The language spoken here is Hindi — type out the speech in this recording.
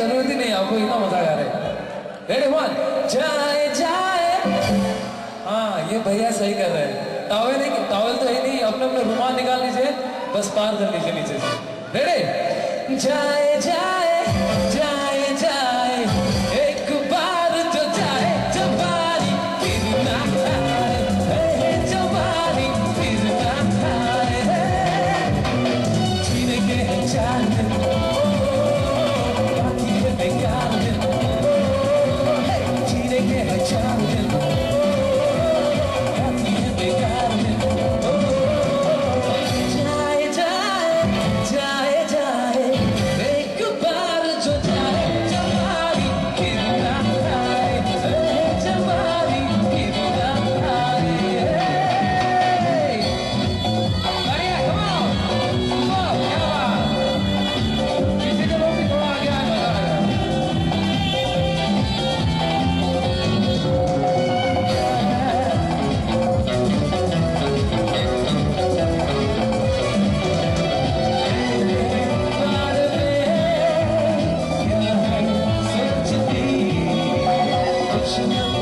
जरूरत ही नहीं, आपको इतना मजा आ रहा है। रेडी वन, जाए जाए। हाँ ये भैया सही कर रहे हैं। टॉवेल नहीं, टॉवेल तो है नहीं, अपने अपने रुमाल निकाल लीजिए, बस पार कर लीजिए नीचे से। रेडी, जाए जाए जाए जाए, एक बार जो जाए जवानी फिर ना आए, जवानी फिर ना आए, जीने के चार दिन बाकी है बेकार दिन, जीने के चार दिन बाकी है बेकार दिन। जाए जाए जाए जाए, एक बार जो जाए जवानी फिर ना आए, जवानी फिर ना आए। बढ़िया, come on, क्या बात। किसी के लोग भी थोड़ा आगे आए, मजा आएगा। बार में क्या है सोचती, कुछ न